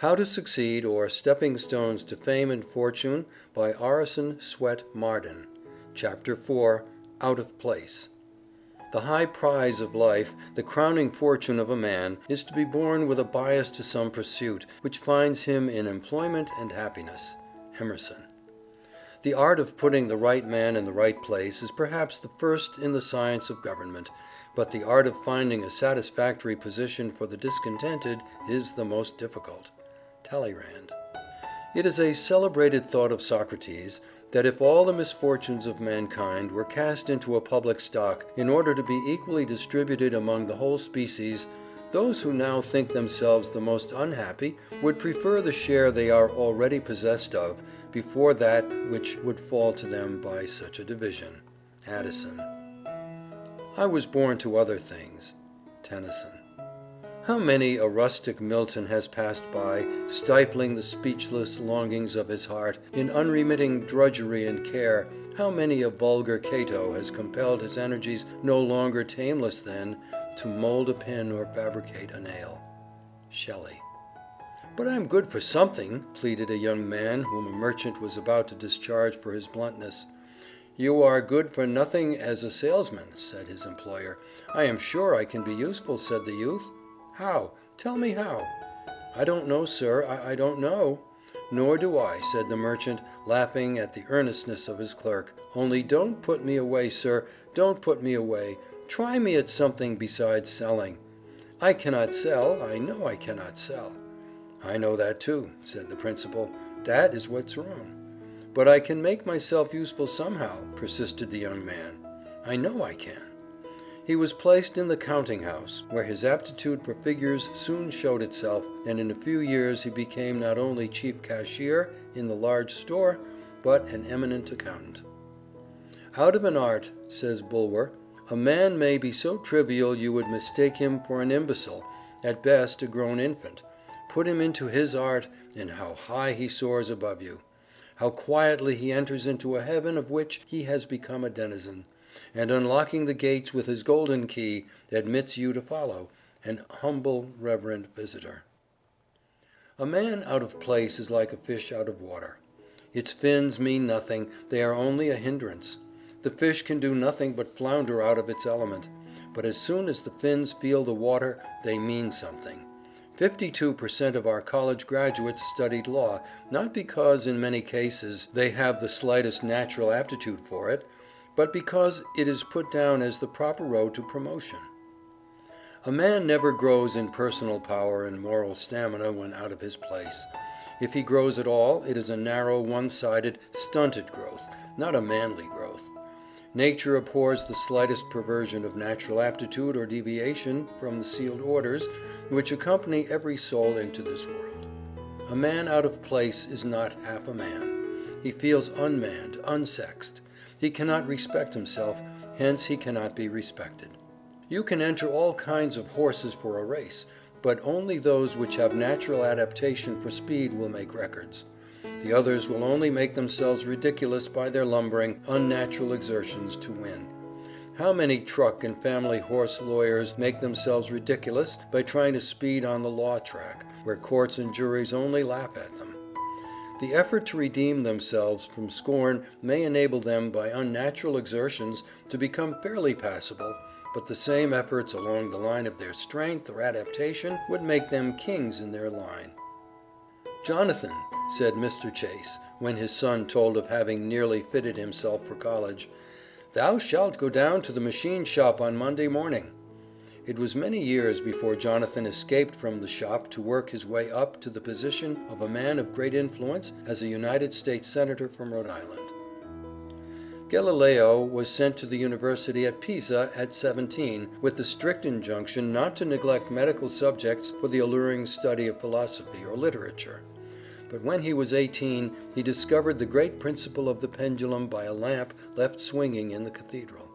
How to Succeed, or Stepping Stones to Fame and Fortune, by Orison Swett Marden. Chapter 4. Out of Place. The high prize of life, the crowning fortune of a man, is to be born with a bias to some pursuit which finds him in employment and happiness. Emerson. The art of putting the right man in the right place is perhaps the first in the science of government, but the art of finding a satisfactory position for the discontented is the most difficult. Talleyrand. It is a celebrated thought of Socrates that if all the misfortunes of mankind were cast into a public stock in order to be equally distributed among the whole species, those who now think themselves the most unhappy would prefer the share they are already possessed of before that which would fall to them by such a division. Addison. I was born to other things. Tennyson. How many a rustic Milton has passed by, stifling the speechless longings of his heart in unremitting drudgery and care. How many a vulgar Cato has compelled his energies, no longer tameless then, to mold a pen or fabricate a nail. Shelley. But I'm good for something, pleaded a young man whom a merchant was about to discharge for his bluntness. You are good for nothing as a salesman, said his employer. I am sure I can be useful, said the youth. How? Tell me how. I don't know, sir, I don't know. Nor do I, said the merchant, laughing at the earnestness of his clerk. Only don't put me away, sir, don't put me away. Try me at something besides selling. I cannot sell, I know I cannot sell. I know that too, said the principal. That is what's wrong. But I can make myself useful somehow, persisted the young man. I know I can. He was placed in the counting-house, where his aptitude for figures soon showed itself, and in a few years he became not only chief cashier in the large store, but an eminent accountant. Out of an art, says Bulwer, a man may be so trivial you would mistake him for an imbecile, at best a grown infant. Put him into his art, and how high he soars above you! How quietly he enters into a heaven of which he has become a denizen, and unlocking the gates with his golden key, admits you to follow, an humble, reverent visitor. A man out of place is like a fish out of water. Its fins mean nothing, they are only a hindrance. The fish can do nothing but flounder out of its element, but as soon as the fins feel the water, they mean something. 52% of our college graduates studied law, not because in many cases they have the slightest natural aptitude for it, but because it is put down as the proper road to promotion. A man never grows in personal power and moral stamina when out of his place. If he grows at all, it is a narrow, one-sided, stunted growth, not a manly growth. Nature abhors the slightest perversion of natural aptitude or deviation from the sealed orders which accompany every soul into this world. A man out of place is not half a man. He feels unmanned, unsexed. He cannot respect himself, hence he cannot be respected. You can enter all kinds of horses for a race, but only those which have natural adaptation for speed will make records. The others will only make themselves ridiculous by their lumbering, unnatural exertions to win. How many truck and family horse lawyers make themselves ridiculous by trying to speed on the law track, where courts and juries only laugh at them? The effort to redeem themselves from scorn may enable them by unnatural exertions to become fairly passable, but the same efforts along the line of their strength or adaptation would make them kings in their line. Jonathan, said Mr. Chase, when his son told of having nearly fitted himself for college, thou shalt go down to the machine shop on Monday morning. It was many years before Jonathan escaped from the shop to work his way up to the position of a man of great influence as a United States Senator from Rhode Island. Galileo was sent to the university at Pisa at 17 with the strict injunction not to neglect medical subjects for the alluring study of philosophy or literature. But when he was 18, he discovered the great principle of the pendulum by a lamp left swinging in the cathedral.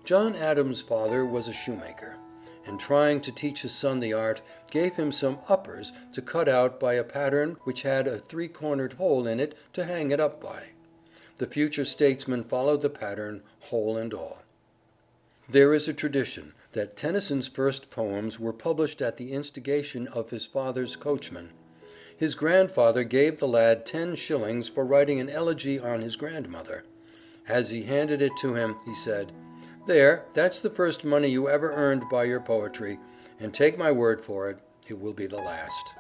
John Adams' father was a shoemaker, and trying to teach his son the art, gave him some uppers to cut out by a pattern which had a three-cornered hole in it to hang it up by. The future statesman followed the pattern, hole and all. There is a tradition that Tennyson's first poems were published at the instigation of his father's coachman. His grandfather gave the lad 10 shillings for writing an elegy on his grandmother. As he handed it to him, he said, "There, that's the first money you ever earned by your poetry, and take my word for it, it will be the last."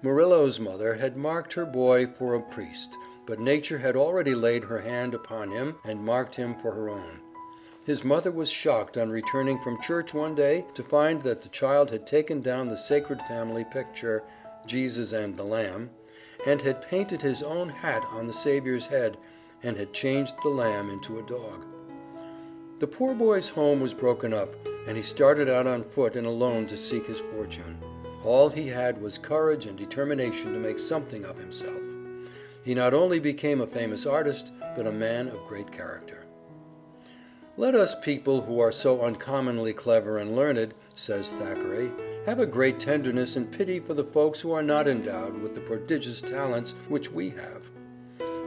Murillo's mother had marked her boy for a priest, but nature had already laid her hand upon him and marked him for her own. His mother was shocked on returning from church one day to find that the child had taken down the sacred family picture, Jesus and the Lamb, and had painted his own hat on the Savior's head, and had changed the lamb into a dog. The poor boy's home was broken up, and he started out on foot and alone to seek his fortune. All he had was courage and determination to make something of himself. He not only became a famous artist, but a man of great character. "Let us people who are so uncommonly clever and learned," says Thackeray, "have a great tenderness and pity for the folks who are not endowed with the prodigious talents which we have.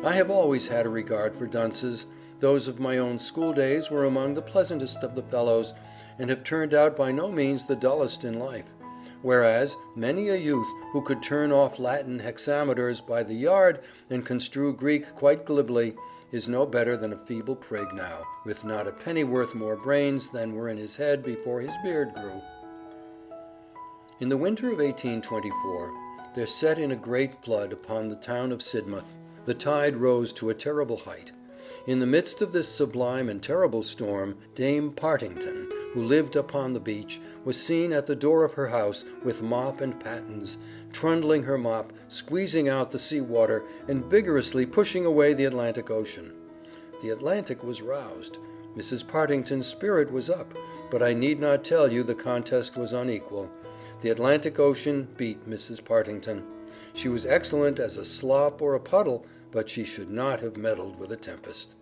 I have always had a regard for dunces. Those of my own school days were among the pleasantest of the fellows, and have turned out by no means the dullest in life, whereas many a youth who could turn off Latin hexameters by the yard and construe Greek quite glibly, is no better than a feeble prig now, with not a pennyworth more brains than were in his head before his beard grew." In the winter of 1824 there set in a great flood upon the town of Sidmouth. The tide rose to a terrible height. In the midst of this sublime and terrible storm, Dame Partington, who lived upon the beach, was seen at the door of her house with mop and pattens, trundling her mop, squeezing out the sea water, and vigorously pushing away the Atlantic Ocean. The Atlantic was roused. Mrs. Partington's spirit was up, but I need not tell you the contest was unequal. The Atlantic Ocean beat Mrs. Partington. She was excellent as a slop or a puddle, but she should not have meddled with a tempest.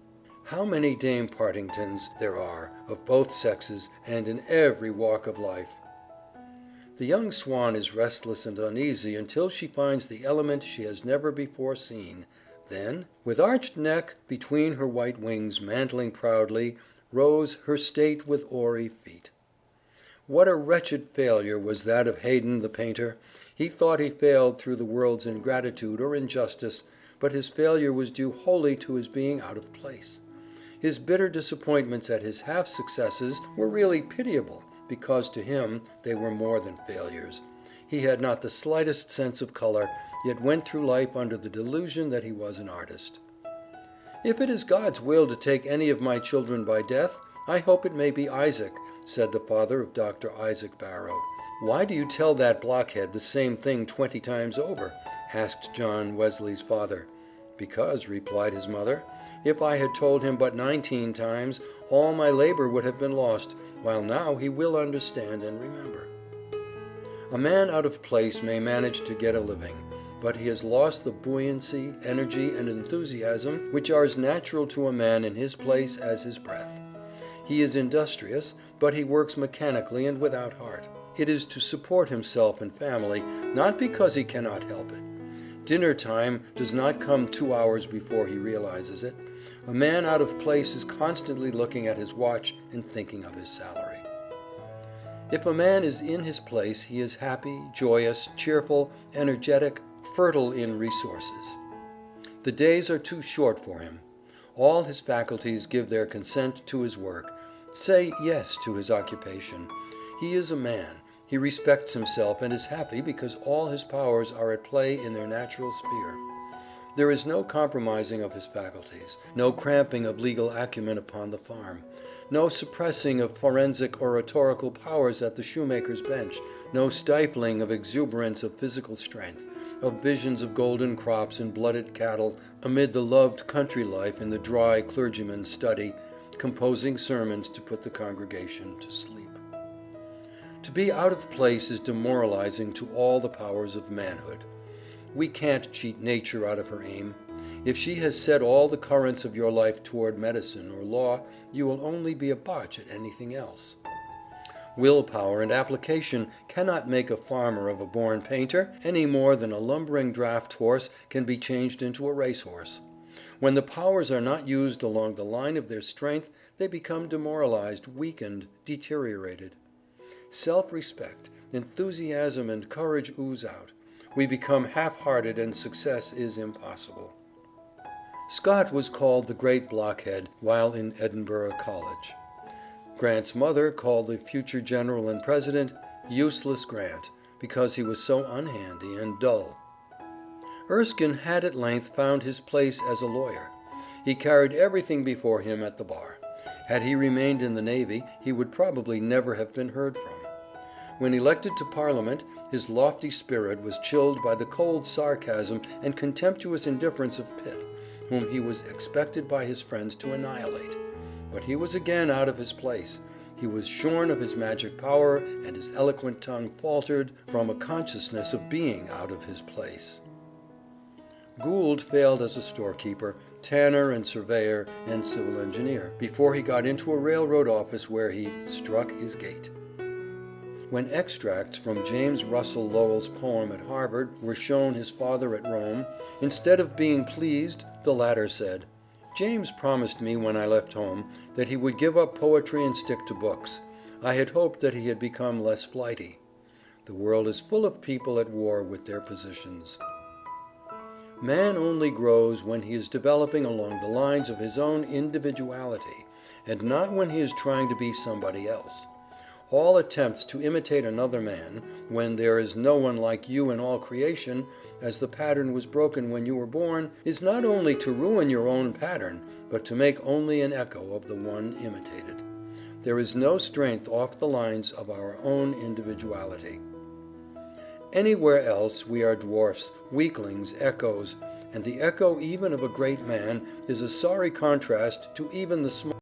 How many Dame Partingtons there are, of both sexes, and in every walk of life! The young swan is restless and uneasy until she finds the element she has never before seen. Then, with arched neck, between her white wings mantling proudly, rose her state with oary feet. What a wretched failure was that of Haydon the painter! He thought he failed through the world's ingratitude or injustice, but his failure was due wholly to his being out of place. His bitter disappointments at his half-successes were really pitiable, because to him they were more than failures. He had not the slightest sense of color, yet went through life under the delusion that he was an artist. "If it is God's will to take any of my children by death, I hope it may be Isaac," said the father of Dr. Isaac Barrow. "Why do you tell that blockhead the same thing 20 times over?" asked John Wesley's father. "Because," replied his mother, "if I had told him but 19 times, all my labor would have been lost, while now he will understand and remember." A man out of place may manage to get a living, but he has lost the buoyancy, energy, and enthusiasm which are as natural to a man in his place as his breath. He is industrious, but he works mechanically and without heart. It is to support himself and family, not because he cannot help it. Dinner time does not come 2 hours before he realizes it. A man out of place is constantly looking at his watch and thinking of his salary. If a man is in his place, he is happy, joyous, cheerful, energetic, fertile in resources. The days are too short for him. All his faculties give their consent to his work, say yes to his occupation. He is a man. He respects himself and is happy because all his powers are at play in their natural sphere. There is no compromising of his faculties, no cramping of legal acumen upon the farm, no suppressing of forensic oratorical powers at the shoemaker's bench, no stifling of exuberance of physical strength, of visions of golden crops and blooded cattle amid the loved country life in the dry clergyman's study, composing sermons to put the congregation to sleep. To be out of place is demoralizing to all the powers of manhood. We can't cheat nature out of her aim. If she has set all the currents of your life toward medicine or law, you will only be a botch at anything else. Willpower and application cannot make a farmer of a born painter, any more than a lumbering draft horse can be changed into a racehorse. When the powers are not used along the line of their strength, they become demoralized, weakened, deteriorated. Self-respect, enthusiasm, and courage ooze out. we become half-hearted and success is impossible. Scott was called the Great Blockhead while in Edinburgh College. Grant's mother called the future general and president Useless Grant because he was so unhandy and dull. Erskine had at length found his place as a lawyer. He carried everything before him at the bar. Had he remained in the Navy, he would probably never have been heard from. When elected to Parliament, his lofty spirit was chilled by the cold sarcasm and contemptuous indifference of Pitt, whom he was expected by his friends to annihilate. But he was again out of his place. He was shorn of his magic power, and his eloquent tongue faltered from a consciousness of being out of his place. Gould failed as a storekeeper, tanner and surveyor and civil engineer before he got into a railroad office where he struck his gait. When extracts from James Russell Lowell's poem at Harvard were shown his father at Rome, instead of being pleased, the latter said, "James promised me when I left home that he would give up poetry and stick to books. I had hoped that he had become less flighty." The world is full of people at war with their positions. Man only grows when he is developing along the lines of his own individuality, and not when he is trying to be somebody else. All attempts to imitate another man, when there is no one like you in all creation, as the pattern was broken when you were born, is not only to ruin your own pattern, but to make only an echo of the one imitated. There is no strength off the lines of our own individuality. Anywhere else we are dwarfs, weaklings, echoes, and the echo even of a great man is a sorry contrast to even the small